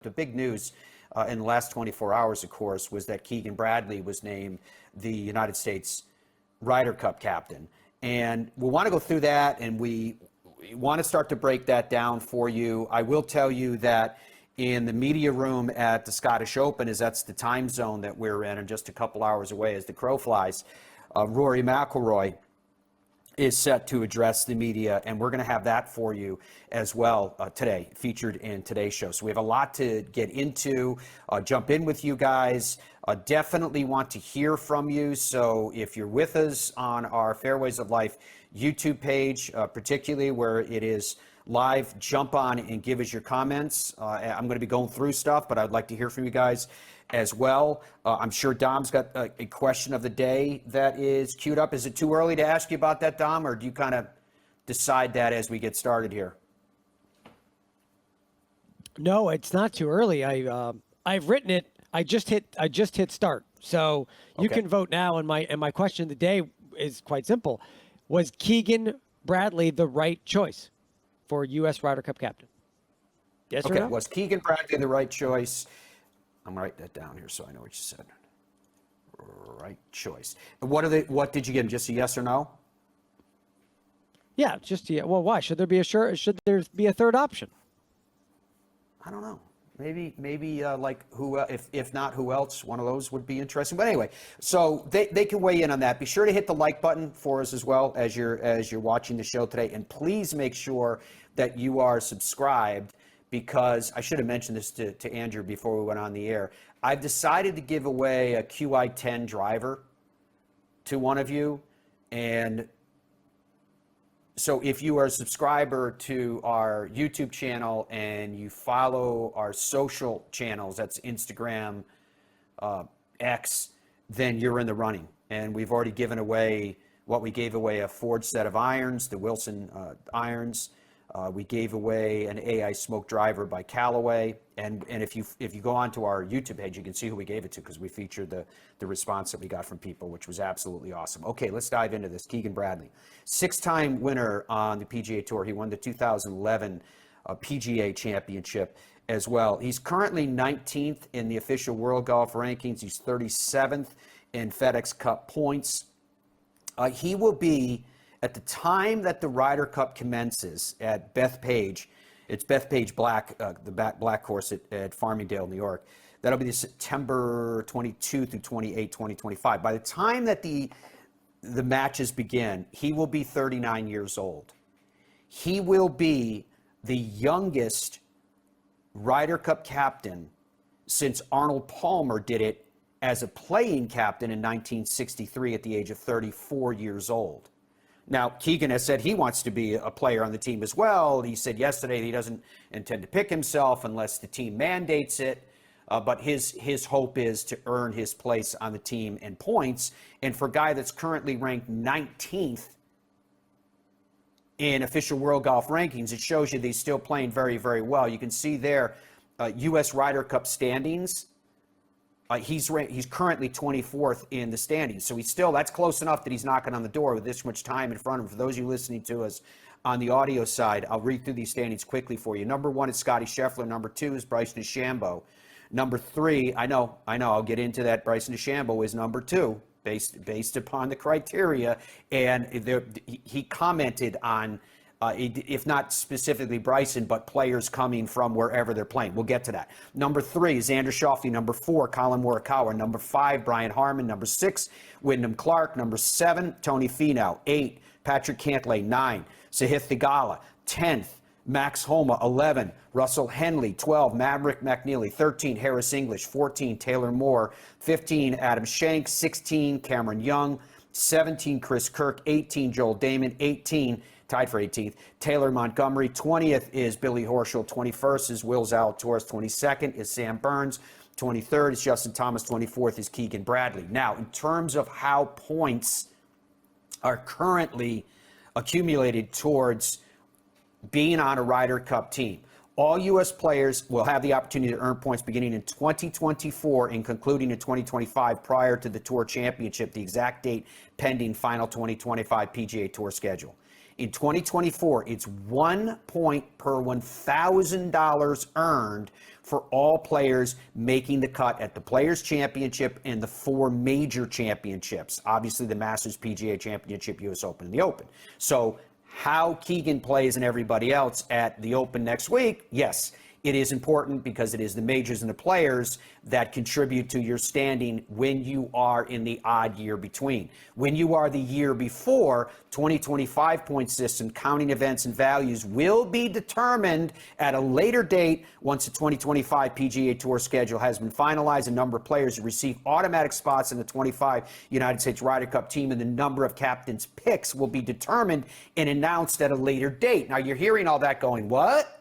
The big news in the last 24 hours, of course, was that Keegan Bradley was named the United States Ryder Cup Captain. And we want to go through that, and we want to start to break that down for you. I will tell you that in the media room at the Scottish Open, as that's the time zone that we're in, and just a couple hours away as the crow flies, Rory McIlroy is set to address the media, and we're going to have that for you as well today, featured in today's show. So we have a lot to get into, jump in with you guys. Definitely want to hear from you. So if you're with us on our Fairways of Life YouTube page, particularly where it is live, jump on and give us your comments. I'm going to be going through stuff, but I'd like to hear from you guys as well. I'm sure Dom's got a question of the day that is queued up. Is it too early to ask you about that, Dom, or do you kind of decide that as we get started here? No, it's not too early. I've written it. I just hit start. So you can vote now. And my question of the day is quite simple. Was Keegan Bradley the right choice for US Ryder Cup captain? Yes or no? Was Keegan Bradley the right choice? I'm going to write that down here so I know what you said. Right choice. And what did you give him? Just a yes or no? Yeah, just a, well, why? Should there be a third option? I don't know. Maybe like who? If not, who else? One of those would be interesting. But anyway, so they can weigh in on that. Be sure to hit the like button for us as well as you're watching the show today, and please make sure that you are subscribed, because I should have mentioned this to Andrew before we went on the air. I've decided to give away a QI10 driver to one of you, and so if you are a subscriber to our YouTube channel and you follow our social channels, that's Instagram, X, then you're in the running. And we've already given away we gave away a forged set of irons, the Wilson irons. We gave away an AI smoke driver by Callaway. And if you go onto our YouTube page, you can see who we gave it to, because we featured the response that we got from people, which was absolutely awesome. Okay, let's dive into this. Keegan Bradley, 6-time winner on the PGA Tour. He won the 2011 PGA Championship as well. He's currently 19th in the official World Golf Rankings. He's 37th in FedEx Cup points. He will be, at the time that the Ryder Cup commences at Bethpage, it's Bethpage Black, the Black course at Farmingdale, New York. That'll be the September 22 through 28, 2025. By the time that the matches begin, he will be 39 years old. He will be the youngest Ryder Cup captain since Arnold Palmer did it as a playing captain in 1963 at the age of 34 years old. Now, Keegan has said he wants to be a player on the team as well. He said yesterday that he doesn't intend to pick himself unless the team mandates it. But his hope is to earn his place on the team in points. And for a guy that's currently ranked 19th in official World Golf Rankings, it shows you that he's still playing very, very well. You can see there US Ryder Cup standings. He's currently 24th in the standings. So that's close enough that he's knocking on the door with this much time in front of him. For those of you listening to us on the audio side, I'll read through these standings quickly for you. Number 1 is Scotty Scheffler. Number 2 is Bryson DeChambeau. Number 3, I know, I'll get into that. Bryson DeChambeau is number 2 based upon the criteria. And he commented on, if not specifically Bryson, but players coming from wherever they're playing. We'll get to that. Number 3 is Xander Schauffele. Number 4, Colin Morikawa. Number 5, Brian Harman. Number 6, Wyndham Clark. Number 7, Tony Finau. 8, Patrick Cantlay. 9, Sahith Theegala. 10th, Max Homa. 11, Russell Henley. 12, Maverick McNeely. 13, Harris English. 14, Taylor Moore. 15, Adam Schenk. 16, Cameron Young. 17, Chris Kirk. 18, Joel Damon. 18, tied for 18th, Taylor Montgomery. 20th is Billy Horschel. 21st is Will Zalatoris. 22nd is Sam Burns. 23rd is Justin Thomas. 24th is Keegan Bradley. Now, in terms of how points are currently accumulated towards being on a Ryder Cup team, all U.S. players will have the opportunity to earn points beginning in 2024 and concluding in 2025 prior to the Tour Championship, the exact date pending final 2025 PGA Tour schedule. In 2024, it's 1 point per $1,000 earned for all players making the cut at the Players' Championship and the 4 major championships. Obviously, the Masters, PGA Championship, US Open, and the Open. So how Keegan plays and everybody else at the Open next week, yes, it is important because it is the majors and the players that contribute to your standing when you are in the odd year between. When you are the year before, 2025 point system, counting events and values will be determined at a later date once the 2025 PGA Tour schedule has been finalized. A number of players who receive automatic spots in the 25 United States Ryder Cup team and the number of captains' picks will be determined and announced at a later date. Now, you're hearing all that going, what?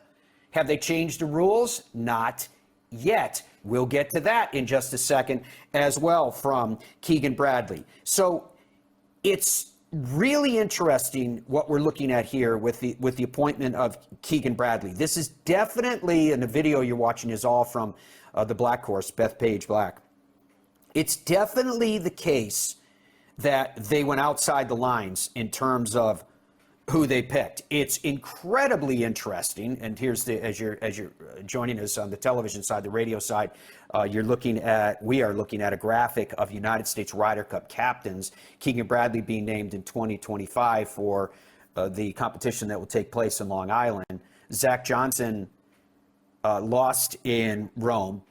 Have they changed the rules? Not yet. We'll get to that in just a second as well from Keegan Bradley. So it's really interesting what we're looking at here with the appointment of Keegan Bradley. This is definitely, and the video you're watching is all from the Black course, Bethpage Black. It's definitely the case that they went outside the lines in terms of who they picked. It's incredibly interesting, and here's the as you're joining us on the television side, the radio side, we are looking at a graphic of United States Ryder Cup captains. Keegan Bradley being named in 2025 for the competition that will take place in Long Island. Zach Johnson lost in Rome.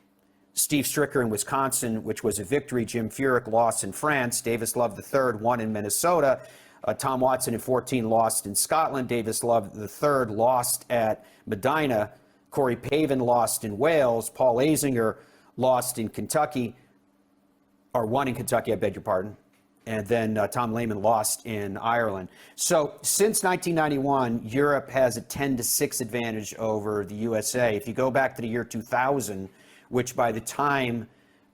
Steve Stricker in Wisconsin, which was a victory. Jim Furyk lost in France. Davis Love III won in Minnesota. Tom Watson in 14 lost in Scotland. Davis Love III lost at Medina. Corey Pavin lost in Wales. Paul Azinger lost in Kentucky, or won in Kentucky, I beg your pardon. And then Tom Lehman lost in Ireland. So since 1991, Europe has a 10-6 advantage over the USA. If you go back to the year 2000, which by the time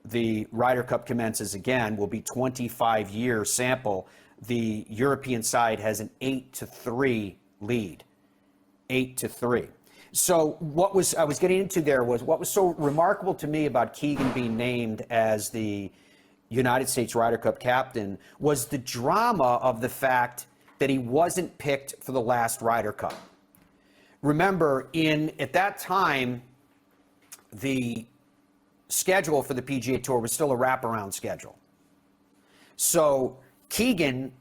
the Ryder Cup commences again will be 25-year sample, the European side has an 8-3 lead. 8-3. So I was getting into there was what was so remarkable to me about Keegan being named as the United States Ryder Cup captain was the drama of the fact that he wasn't picked for the last Ryder Cup. Remember, at that time, the schedule for the PGA Tour was still a wraparound schedule. So Keegan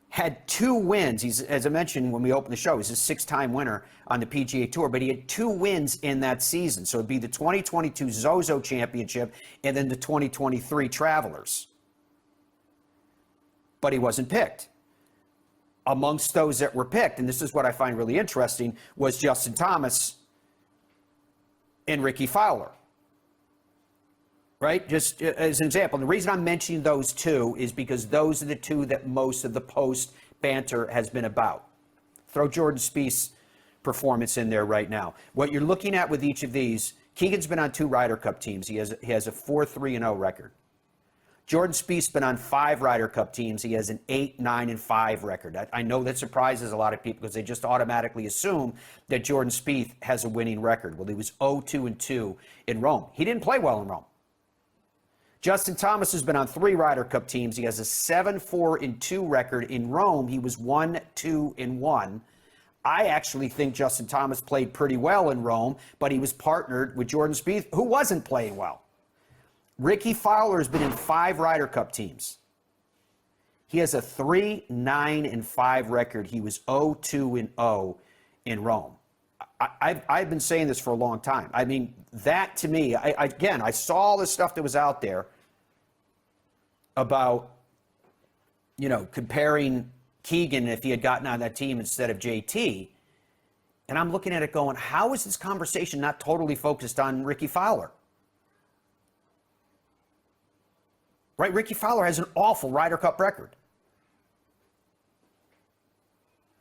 had 2 wins. He's, as I mentioned when we opened the show, he's a 6-time winner on the PGA Tour, but he had 2 wins in that season. So it'd be the 2022 Zozo Championship and then the 2023 Travelers. But he wasn't picked. Amongst those that were picked, and this is what I find really interesting, was Justin Thomas and Ricky Fowler. Right? Just as an example. The reason I'm mentioning those 2 is because those are the 2 that most of the post banter has been about. Throw Jordan Spieth's performance in there right now. What you're looking at with each of these, Keegan's been on 2 Ryder Cup teams. He has a 4-3-0 record. Jordan Spieth's been on 5 Ryder Cup teams. He has an 8-9-5 record. I know that surprises a lot of people because they just automatically assume that Jordan Spieth has a winning record. Well, he was 0-2-2 in Rome. He didn't play well in Rome. Justin Thomas has been on 3 Ryder Cup teams. He has a 7-4-2 record. In Rome, he was 1-2-1. I actually think Justin Thomas played pretty well in Rome, but he was partnered with Jordan Spieth, who wasn't playing well. Ricky Fowler has been in 5 Ryder Cup teams. He has a 3-9-5 record. He was 0-2-0 in Rome. I've been saying this for a long time. I mean, that to me, I saw all the stuff that was out there about, comparing Keegan if he had gotten on that team instead of JT. And I'm looking at it going, how is this conversation not totally focused on Ricky Fowler? Right? Ricky Fowler has an awful Ryder Cup record.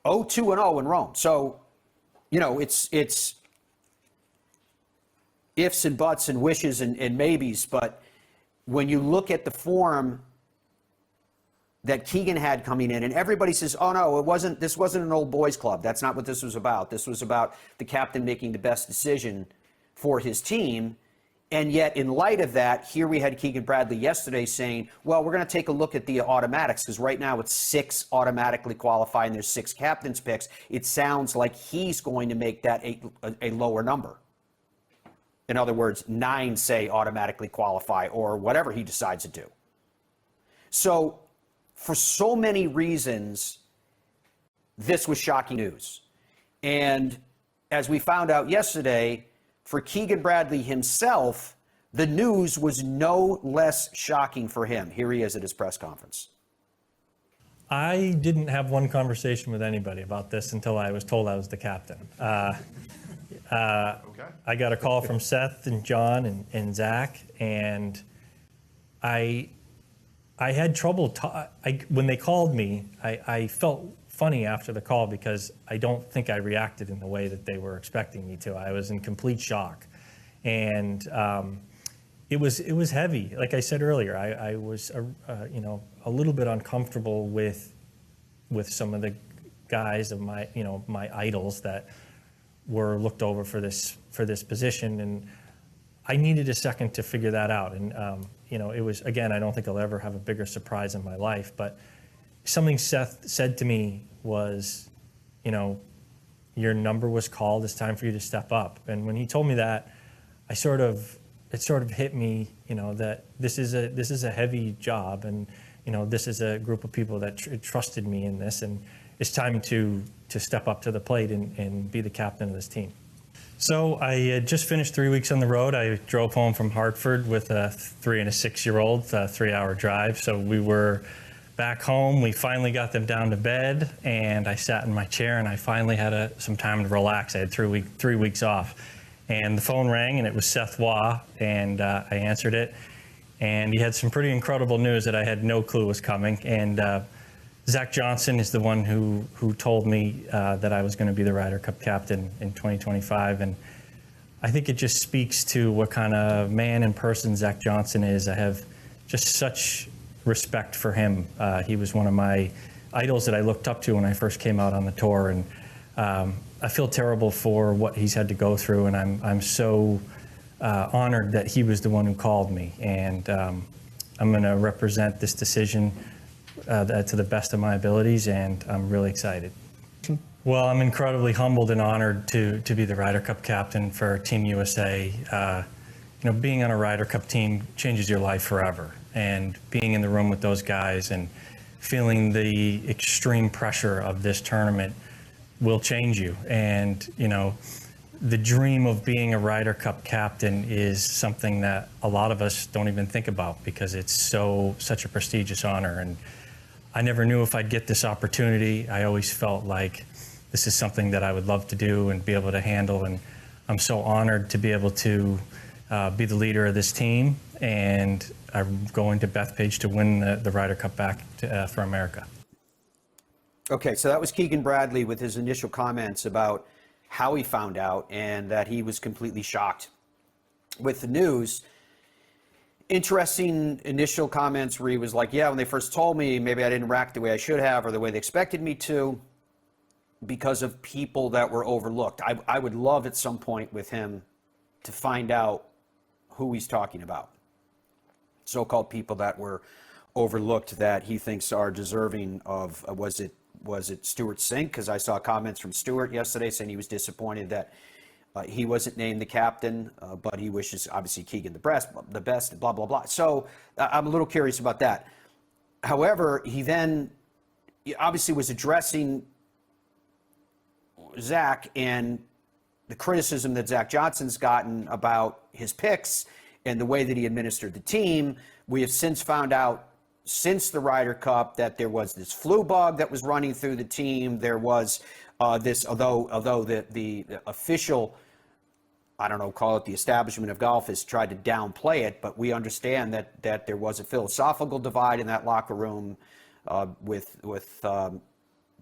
0-2-0 in Rome. So, it's ifs and buts and wishes and maybes, but when you look at the form that Keegan had coming in, and everybody says, oh no, this wasn't an old boys club. That's not what this was about. This was about the captain making the best decision for his team. And yet, in light of that, here we had Keegan Bradley yesterday saying, well, we're going to take a look at the automatics, because right now it's 6 automatically qualifying. There's 6 captain's picks. It sounds like he's going to make that a lower number. In other words, 9 say automatically qualify or whatever he decides to do. So for so many reasons, this was shocking news. And as we found out yesterday, for Keegan Bradley himself, the news was no less shocking for him. Here he is at his press conference. I didn't have one conversation with anybody about this until I was told I was the captain. I got a call from Seth and John and Zach, and I had trouble. When they called me, I felt funny after the call because I don't think I reacted in the way that they were expecting me to. I was in complete shock, and it was heavy. Like I said earlier, I was a little bit uncomfortable with some of the guys of my idols that were looked over for this position, and I needed a second to figure that out. And it was, again, I don't think I'll ever have a bigger surprise in my life, but something Seth said to me was, your number was called. It's time for you to step up. And when he told me that, it sort of hit me, that this is a heavy job, and this is a group of people that trusted me in this, and it's time to step up to the plate and be the captain of this team. So I had just finished 3 weeks on the road. I drove home from Hartford with a 3 and a 6-year-old, a 3-hour drive. So we were back home. We finally got them down to bed, and I sat in my chair, and I finally had some time to relax. I had 3 weeks off, and the phone rang, and it was Seth Waugh, and I answered it, and he had some pretty incredible news that I had no clue was coming. And Zach Johnson is the one who told me that I was going to be the Ryder Cup captain in 2025, and I think it just speaks to what kind of man and person Zach Johnson is. I have just such respect for him. He was one of my idols that I looked up to when I first came out on the tour, and I feel terrible for what he's had to go through, and I'm so honored that he was the one who called me, and I'm going to represent this decision to the best of my abilities, and I'm really excited. Well, I'm incredibly humbled and honored to be the Ryder Cup captain for Team USA. Being on a Ryder Cup team changes your life forever, and being in the room with those guys and feeling the extreme pressure of this tournament will change you. And the dream of being a Ryder Cup captain is something that a lot of us don't even think about because it's such a prestigious honor. And I never knew if I'd get this opportunity. I always felt like this is something that I would love to do and be able to handle. And I'm so honored to be able to be the leader of this team. And I'm going to Bethpage to win the Ryder Cup back for America. Okay, so that was Keegan Bradley with his initial comments about how he found out and that he was completely shocked with the news. Interesting initial comments where he was like, yeah, when they first told me, maybe I didn't react the way I should have or the way they expected me to because of people that were overlooked. I would love at some point with him to find out who he's talking about. So-called people that were overlooked that he thinks are deserving of, was it Stuart Sink? Because I saw comments from Stuart yesterday saying he was disappointed that he wasn't named the captain, but he wishes, obviously, Keegan the best, blah, blah, blah. So I'm a little curious about that. However, he then obviously was addressing Zach and the criticism that Zach Johnson's gotten about his picks and the way that he administered the team. We have since found out, since the Ryder Cup, that there was this flu bug that was running through the team. There was this, although the official, I don't know, call it the establishment of golf, has tried to downplay it, but we understand that there was a philosophical divide in that locker room with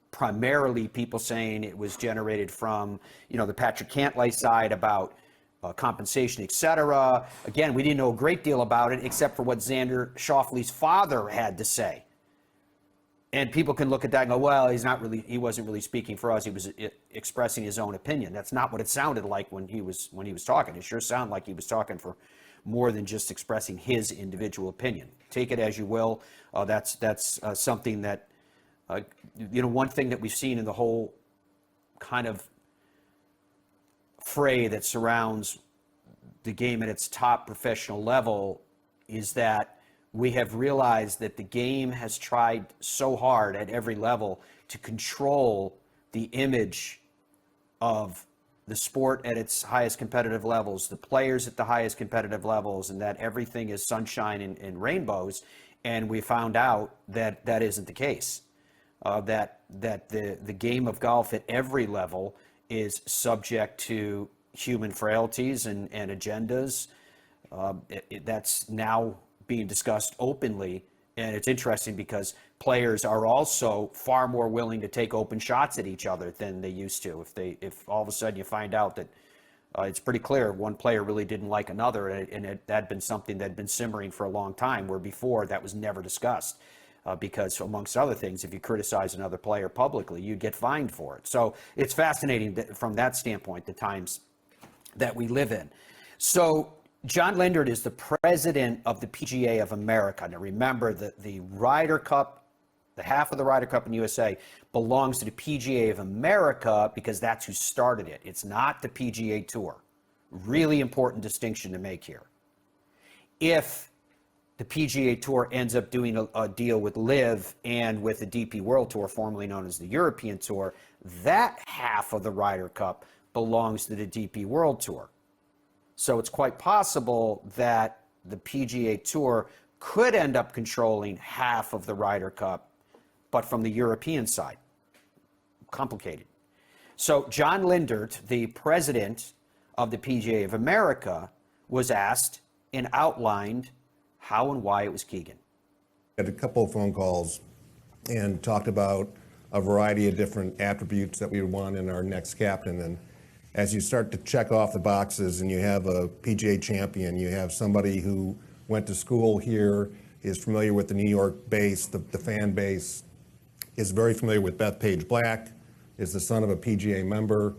primarily people saying it was generated from, the Patrick Cantlay side about compensation, etc. Again, we didn't know a great deal about it except for what Xander Schauffele's father had to say. And people can look at that and go, well, he wasn't really speaking for us. He was expressing his own opinion. That's not what it sounded like when he was talking. It sure sounded like he was talking for more than just expressing his individual opinion. Take it as you will. That's something that, one thing that we've seen in the whole kind of fray that surrounds the game at its top professional level is that we have realized that the game has tried so hard at every level to control the image of the sport at its highest competitive levels, the players at the highest competitive levels, and that everything is sunshine and rainbows. And we found out that that isn't the case. That the game of golf at every level is subject to human frailties and agendas. That's now being discussed openly, and it's interesting because players are also far more willing to take open shots at each other than they used to. If all of a sudden you find out that it's pretty clear one player really didn't like another, and that had been something that had been simmering for a long time, where before that was never discussed. Because amongst other things, if you criticize another player publicly, you get fined for it. So it's fascinating from that standpoint, the times that we live in. So John Lindert is the president of the PGA of America. Now remember that the Ryder Cup, the half of the Ryder Cup in USA, belongs to the PGA of America because that's who started it. It's not the PGA Tour. Really important distinction to make here. If the PGA Tour ends up doing a deal with LIV and with the DP World Tour, formerly known as the European Tour, that half of the Ryder Cup belongs to the DP World Tour. So it's quite possible that the PGA Tour could end up controlling half of the Ryder Cup, but from the European side. Complicated. So John Lindert, the president of the PGA of America, was asked and outlined how and why it was Keegan. Had a couple of phone calls and talked about a variety of different attributes that we would want in our next captain. And as you start to check off the boxes and you have a PGA champion, you have somebody who went to school here, is familiar with the New York base, the fan base, is very familiar with Bethpage Black, is the son of a PGA member.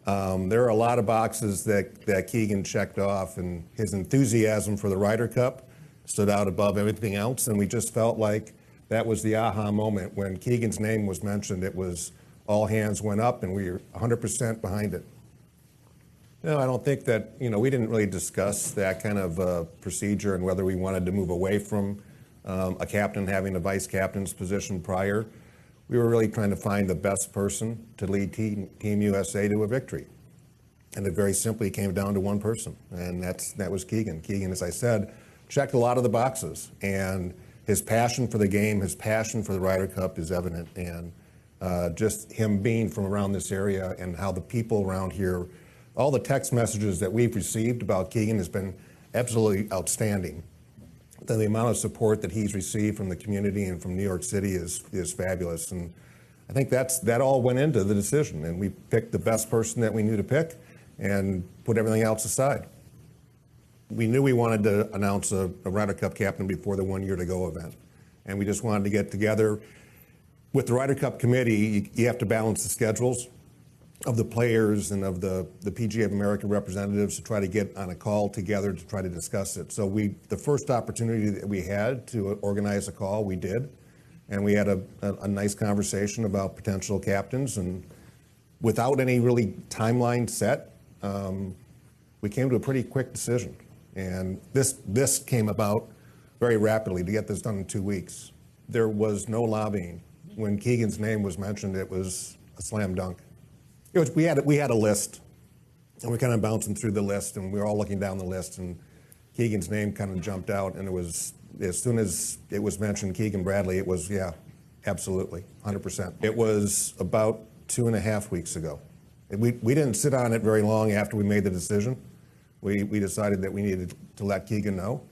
There are a lot of boxes that Keegan checked off, and his enthusiasm for the Ryder Cup stood out above everything else, and we just felt like that was the aha moment. When Keegan's name was mentioned, it was all hands went up, and we were 100% behind it. No, I don't think that, we didn't really discuss that kind of procedure and whether we wanted to move away from a captain having a vice captain's position prior. We were really trying to find the best person to lead Team USA to a victory. And it very simply came down to one person, and that was Keegan. Keegan, as I said, checked a lot of the boxes, and his passion for the game, his passion for the Ryder Cup is evident, and just him being from around this area and how the people around here, all the text messages that we've received about Keegan has been absolutely outstanding. The amount of support that he's received from the community and from New York City is fabulous, and I think that all went into the decision, and we picked the best person that we knew to pick and put everything else aside. We knew we wanted to announce a Ryder Cup captain before the 1 year to go event. And we just wanted to get together. With the Ryder Cup committee, you have to balance the schedules of the players and of the PGA of America representatives to try to get on a call together to try to discuss it. So the first opportunity that we had to organize a call, we did. And we had a nice conversation about potential captains. And without any really timeline set, we came to a pretty quick decision. And this came about very rapidly to get this done in 2 weeks. There was no lobbying. When Keegan's name was mentioned, it was a slam dunk. We had a list, and we're kind of bouncing through the list, and we were all looking down the list, and Keegan's name kind of jumped out, and it was, as soon as it was mentioned, Keegan Bradley, it was, yeah, absolutely, 100%. It was about 2.5 weeks ago. We didn't sit on it very long after we made the decision. We decided that we needed to let Keegan know,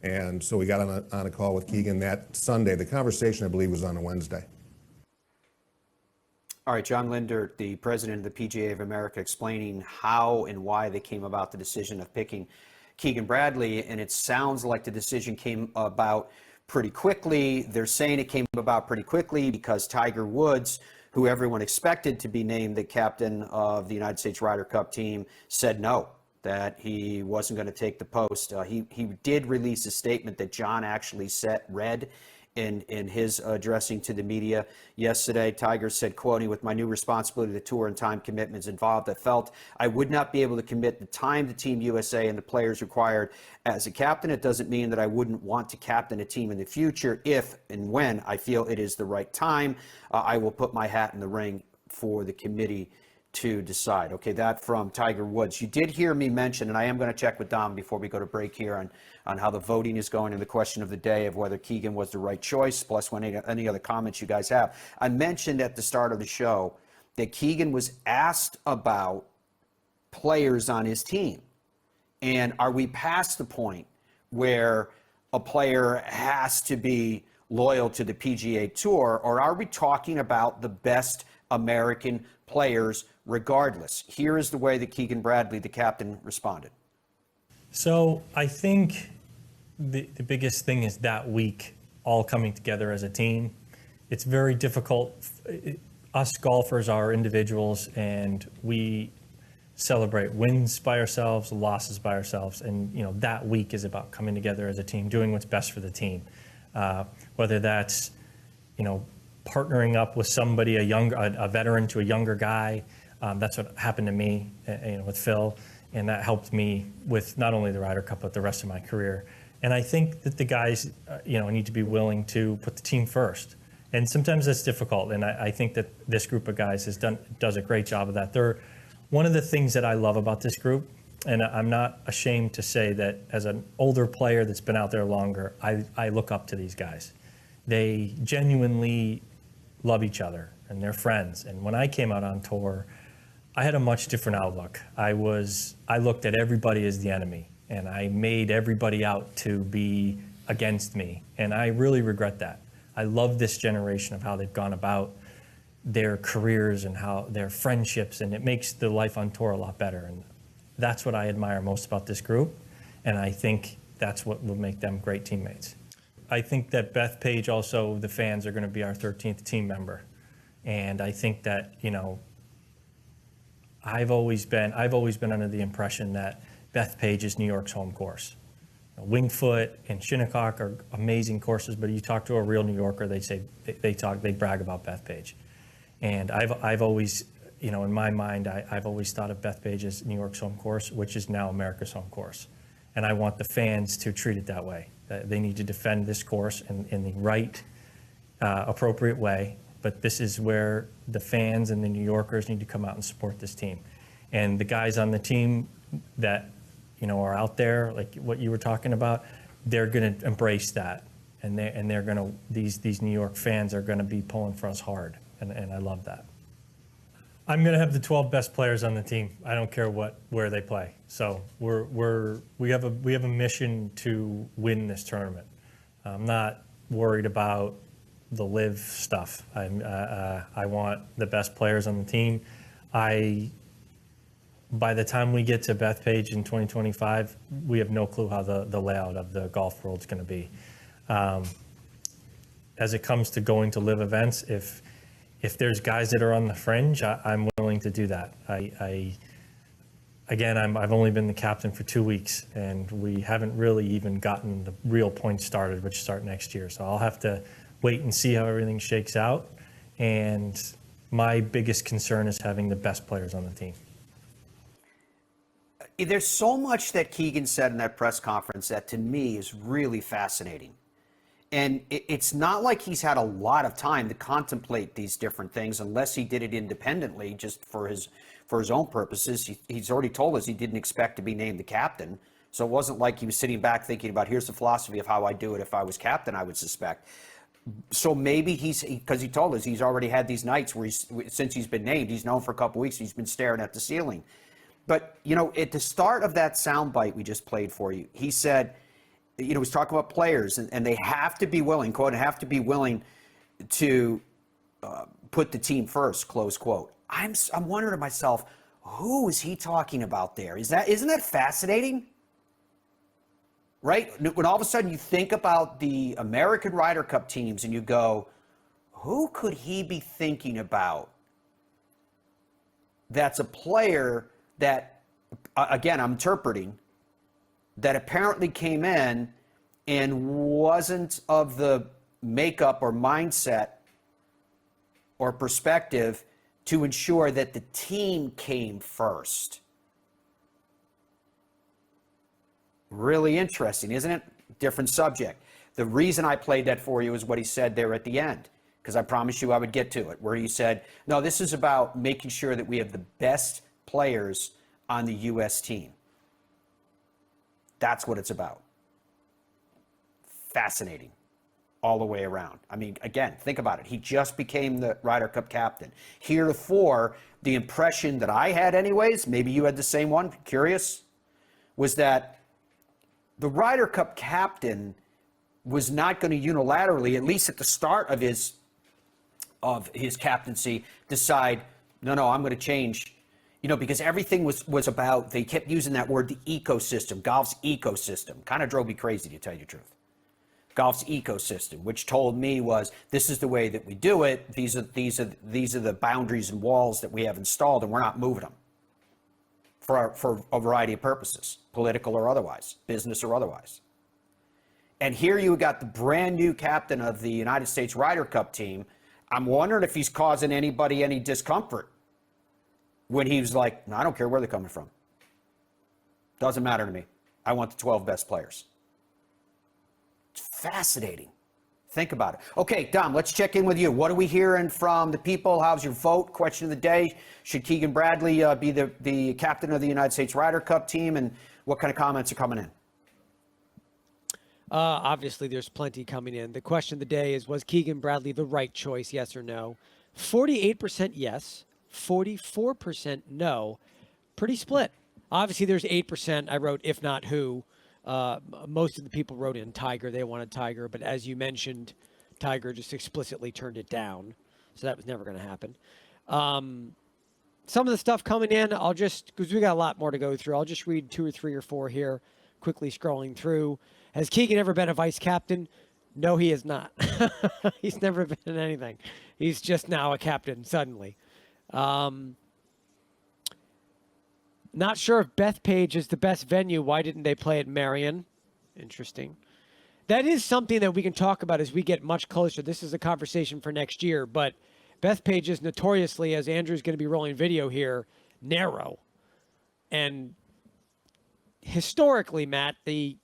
and so we got on a call with Keegan that Sunday. The conversation, I believe, was on a Wednesday. All right, John Lindert, the president of the PGA of America, explaining how and why they came about the decision of picking Keegan Bradley, and it sounds like the decision came about pretty quickly. They're saying it came about pretty quickly because Tiger Woods, who everyone expected to be named the captain of the United States Ryder Cup team, said no, that he wasn't going to take the post. He did release a statement that John actually read, in his addressing to the media yesterday. Tiger said, quoting, "With my new responsibility to the tour and time commitments involved, I felt I would not be able to commit the time to Team USA and the players required as a captain. It doesn't mean that I wouldn't want to captain a team in the future if and when I feel it is the right time. I will put my hat in the ring for the committee to decide." Okay, that from Tiger Woods. You did hear me mention, and I am going to check with Dom before we go to break here on how the voting is going and the question of the day of whether Keegan was the right choice, plus any other comments you guys have. I mentioned at the start of the show that Keegan was asked about players on his team. And are we past the point where a player has to be loyal to the PGA Tour, or are we talking about the best American players regardless? Here is the way that Keegan Bradley, the captain, responded. So I think the biggest thing is that week all coming together as a team. It's very difficult. Us golfers are individuals, and we celebrate wins by ourselves, losses by ourselves, and that week is about coming together as a team, doing what's best for the team. Whether that's partnering up with somebody, a veteran to a younger guy. That's what happened to me, with Phil, and that helped me with not only the Ryder Cup but the rest of my career. And I think that the guys, need to be willing to put the team first. And sometimes that's difficult. And I think that this group of guys does a great job of that. One of the things that I love about this group, and I'm not ashamed to say that as an older player that's been out there longer, I look up to these guys. They genuinely love each other and they're friends. And when I came out on tour, I had a much different outlook. I looked at everybody as the enemy, and I made everybody out to be against me. And I really regret that. I love this generation of how they've gone about their careers and how their friendships, and it makes the life on tour a lot better. And that's what I admire most about this group. And I think that's what will make them great teammates. I think that Bethpage also, the fans are going to be our 13th team member. And I think that, I've always been under the impression that Bethpage is New York's home course. Wingfoot and Shinnecock are amazing courses, but you talk to a real New Yorker, they brag about Bethpage. And I've always, in my mind, I've always thought of Bethpage as New York's home course, which is now America's home course. And I want the fans to treat it that way. They need to defend this course in the right, appropriate way. But this is where the fans and the New Yorkers need to come out and support this team. And the guys on the team that, are out there, like what you were talking about, they're going to embrace that. And they're going to, these New York fans are going to be pulling for us hard. And I love that. I'm going to have the 12 best players on the team. I don't care where they play. So we have a mission to win this tournament. I'm not worried about the live stuff. I want the best players on the team. By the time we get to Bethpage in 2025, we have no clue how the layout of the golf world is going to be. As it comes to going to live events, if there's guys that are on the fringe, I'm willing to do that. I've only been the captain for 2 weeks, and we haven't really even gotten the real points started, which start next year. So I'll have to wait and see how everything shakes out. And my biggest concern is having the best players on the team. There's so much that Keegan said in that press conference that to me is really fascinating. And it's not like he's had a lot of time to contemplate these different things unless he did it independently just for his own purposes. He's already told us he didn't expect to be named the captain. So it wasn't like he was sitting back thinking about, here's the philosophy of how I do it if I was captain, I would suspect. So maybe because he told us he's already had these nights where since he's been named, he's known for a couple weeks, he's been staring at the ceiling. But, at the start of that soundbite we just played for you, he said, he was talking about players and they have to be willing, quote, have to be willing to put the team first, close quote. I'm wondering to myself, who is he talking about there? Isn't that fascinating? Right? When all of a sudden you think about the American Ryder Cup teams and you go, who could he be thinking about? That's a player that, again, I'm interpreting, that apparently came in and wasn't of the makeup or mindset or perspective to ensure that the team came first. Really interesting, isn't it? Different subject. The reason I played that for you is what he said there at the end, because I promised you I would get to it, where he said, no, this is about making sure that we have the best players on the U.S. team. That's what it's about. Fascinating all the way around. I mean, again, think about it. He just became the Ryder Cup captain. Heretofore, the impression that I had anyways, maybe you had the same one, curious, was that the Ryder Cup captain was not going to unilaterally, at least at the start of his captaincy, decide, no, I'm going to change, because everything was about, they kept using that word, the ecosystem, golf's ecosystem. Kind of drove me crazy, to tell you the truth. Golf's ecosystem, which told me was, this is the way that we do it. These are the boundaries and walls that we have installed, and we're not moving them for a variety of purposes, political or otherwise, business or otherwise. And here you got the brand new captain of the United States Ryder Cup team. I'm wondering if he's causing anybody any discomfort when he was like, no, I don't care where they're coming from. Doesn't matter to me. I want the 12 best players. It's fascinating. Think about it. Okay, Dom, let's check in with you. What are we hearing from the people? How's your vote? Question of the day. Should Keegan Bradley be the captain of the United States Ryder Cup team? And what kind of comments are coming in? Obviously, there's plenty coming in. The question of the day is, was Keegan Bradley the right choice, yes or no? 48% yes, 44% no. Pretty split. Obviously, there's 8%. I wrote, if not who. Most of the people wrote in Tiger. They wanted Tiger. But as you mentioned, Tiger just explicitly turned it down. So that was never going to happen. Some of the stuff coming in, because we got a lot more to go through, I'll just read 2 or 3 or 4 here, quickly scrolling through. Has Keegan ever been a vice captain? No, he has not. He's never been in anything. He's just now a captain suddenly. Not sure if Bethpage is the best venue. Why didn't they play at Marion? Interesting. That is something that we can talk about as we get much closer. This is a conversation for next year, but Bethpage is notoriously, as Andrew's going to be rolling video here, narrow. And historically, Matt, the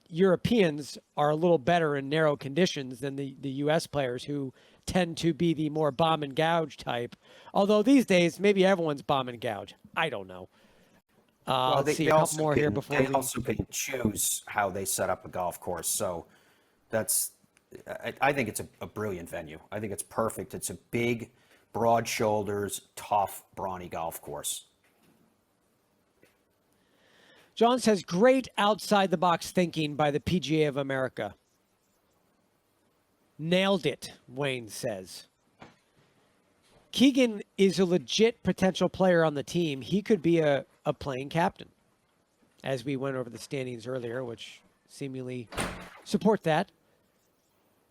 Europeans are a little better in narrow conditions than the U.S. players, who tend to be the more bomb and gouge type. Although these days, maybe everyone's bomb and gouge. I don't know. Let's see a couple more here before they also can choose how they set up a golf course. So I think it's a brilliant venue. I think it's perfect. It's a big, broad shoulders, tough, brawny golf course. John says, great outside-the-box thinking by the PGA of America. Nailed it, Wayne says. Keegan is a legit potential player on the team. He could be a playing captain, as we went over the standings earlier, which seemingly support that.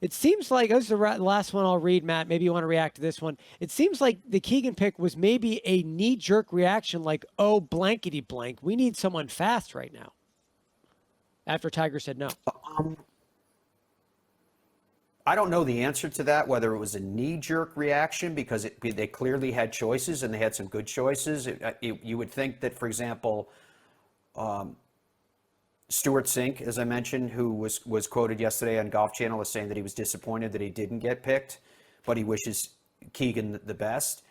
It seems like, this is the last one I'll read, Matt. Maybe you want to react to this one. It seems like the Keegan pick was maybe a knee-jerk reaction like, oh, blankety blank. We need someone fast right now. After Tiger said no. I don't know the answer to that, whether it was a knee-jerk reaction, because they clearly had choices and they had some good choices. You would think that, for example, Stuart Sink, as I mentioned, who was quoted yesterday on Golf Channel as saying that he was disappointed that he didn't get picked, but he wishes Keegan the best.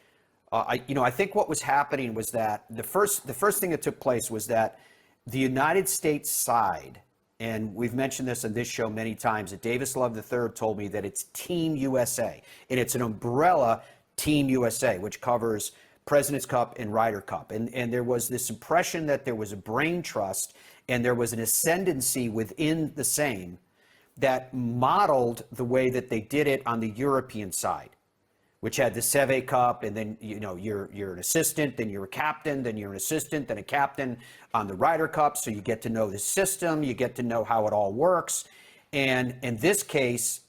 I think what was happening was that the first thing that took place was that the United States side, and we've mentioned this on this show many times, that Davis Love III told me that it's Team USA, and it's an umbrella Team USA, which covers President's Cup and Ryder Cup. And there was this impression that there was a brain trust and there was an ascendancy within the same that modeled the way that they did it on the European side, which had the Seve Cup, and then you're an assistant, then you're a captain, then you're an assistant, then a captain on the Ryder Cup. So you get to know the system, you get to know how it all works. And in this case,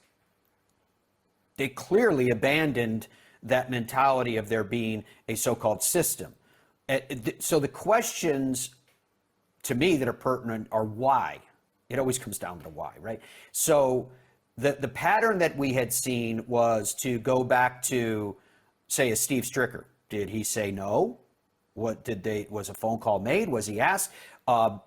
they clearly abandoned that mentality of there being a so-called system. So the questions to me that are pertinent are why. It always comes down to why, right? So the pattern that we had seen was to go back to, say, a Steve Stricker. Did he say no? Was a phone call made? Was he asked? Had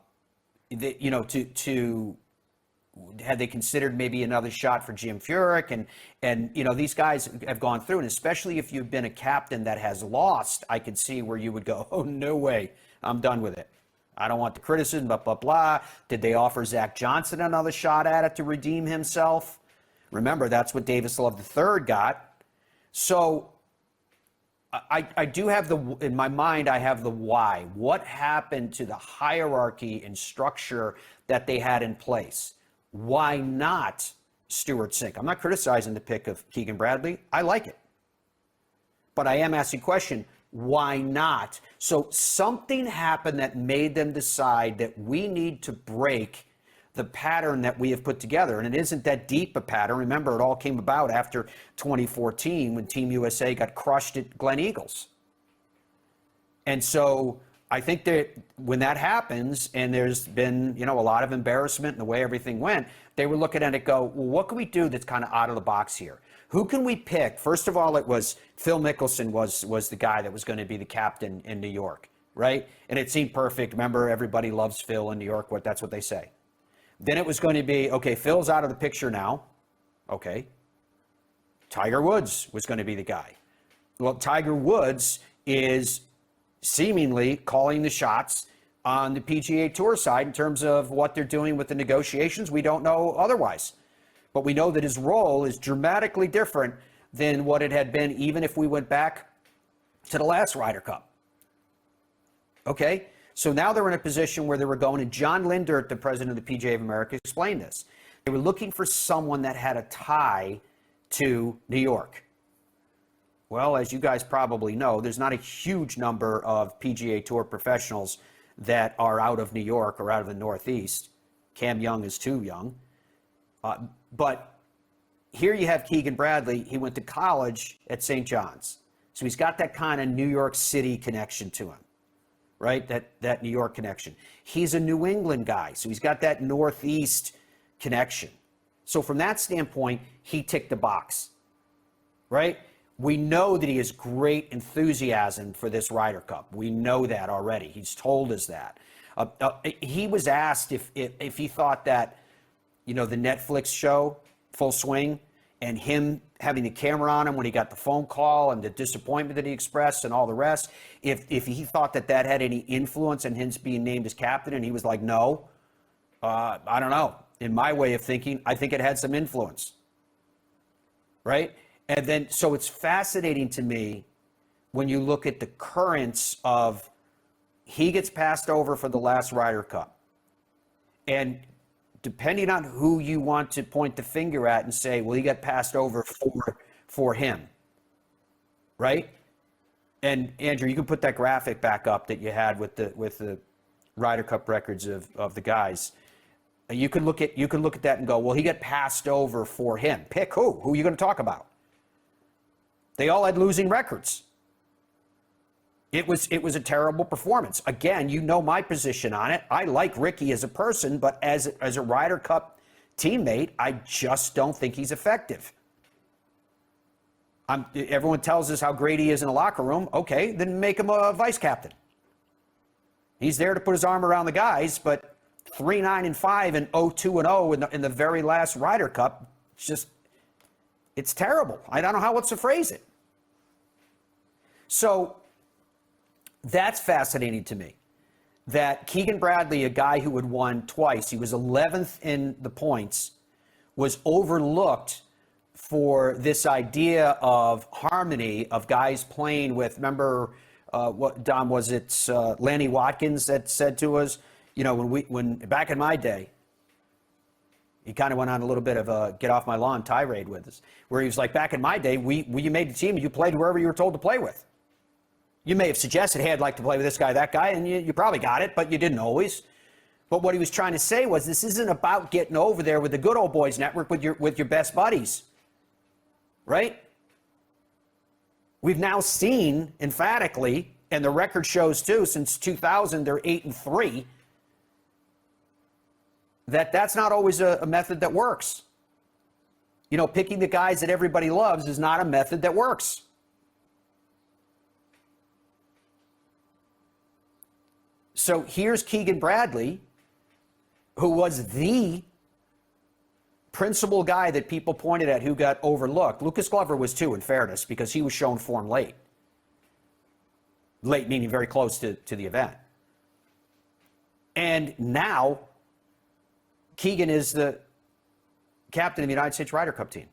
they considered maybe another shot for Jim Furyk? And these guys have gone through, and especially if you've been a captain that has lost, I could see where you would go, oh, no way, I'm done with it. I don't want the criticism, blah, blah, blah. Did they offer Zach Johnson another shot at it to redeem himself? Remember, that's what Davis Love III got. So I do have in my mind, I have the why. What happened to the hierarchy and structure that they had in place? Why not Stewart Cink? I'm not criticizing the pick of Keegan Bradley. I like it. But I am asking the question, why not? So something happened that made them decide that we need to break the pattern that we have put together. And it isn't that deep a pattern. Remember, it all came about after 2014 when Team USA got crushed at Glen Eagles. And so I think that when that happens, and there's been, a lot of embarrassment in the way everything went, they were looking at it go, well, what can we do that's kind of out of the box here? Who can we pick? First of all, it was Phil Mickelson was the guy that was going to be the captain in New York, right? And it seemed perfect. Remember, everybody loves Phil in New York. That's what they say. Then it was going to be, okay, Phil's out of the picture now. Okay. Tiger Woods was going to be the guy. Well, Tiger Woods is seemingly calling the shots on the PGA Tour side in terms of what they're doing with the negotiations. We don't know otherwise. But we know that his role is dramatically different than what it had been even if we went back to the last Ryder Cup. Okay? So now they're in a position where they were going, and John Lindert, the president of the PGA of America, explained this. They were looking for someone that had a tie to New York. Well, as you guys probably know, there's not a huge number of PGA Tour professionals that are out of New York or out of the Northeast. Cam Young is too young. But here you have Keegan Bradley. He went to college at St. John's. So he's got that kind of New York City connection to him, right? That New York connection. He's a New England guy, so he's got that Northeast connection. So from that standpoint, he ticked the box, right? We know that he has great enthusiasm for this Ryder Cup. We know that already. He's told us that. He was asked if he thought that, the Netflix show, Full Swing, and him having the camera on him when he got the phone call and the disappointment that he expressed and all the rest, if he thought that had any influence in him being named as captain, and he was like, no, I don't know. In my way of thinking, I think it had some influence, right? And then, so it's fascinating to me when you look at the currents of he gets passed over for the last Ryder Cup. And depending on who you want to point the finger at and say, well, he got passed over for him, right? And Andrew, you can put that graphic back up that you had with the Ryder Cup records of the guys. You can look at that and go, well, he got passed over for him. Pick who? Who are you going to talk about? They all had losing records. It was a terrible performance. Again, you know my position on it. I like Ricky as a person, but as a Ryder Cup teammate, I just don't think he's effective. Everyone tells us how great he is in the locker room. Okay, then make him a vice captain. He's there to put his arm around the guys, but 3-9-5 and 0-2-0 in the very last Ryder Cup, it's terrible. I don't know how else to phrase it. So that's fascinating to me, that Keegan Bradley, a guy who had won twice, he was 11th in the points, was overlooked for this idea of harmony, of guys playing with, remember, what, Dom, was it Lanny Watkins that said to us, when back in my day, he kind of went on a little bit of a get off my lawn tirade with us, where he was like, back in my day, you made the team and you played whoever you were told to play with. You may have suggested, hey, I'd like to play with this guy, that guy, and you probably got it, but you didn't always. But what he was trying to say was, this isn't about getting over there with the good old boys network with your best buddies, right? We've now seen emphatically, and the record shows too, since 2000, they're 8-3, that's not always a method that works. You know, picking the guys that everybody loves is not a method that works. So here's Keegan Bradley, who was the principal guy that people pointed at who got overlooked. Lucas Glover was too, in fairness, because he was shown form late. Late meaning very close to the event. And now, Keegan is the captain of the United States Ryder Cup team.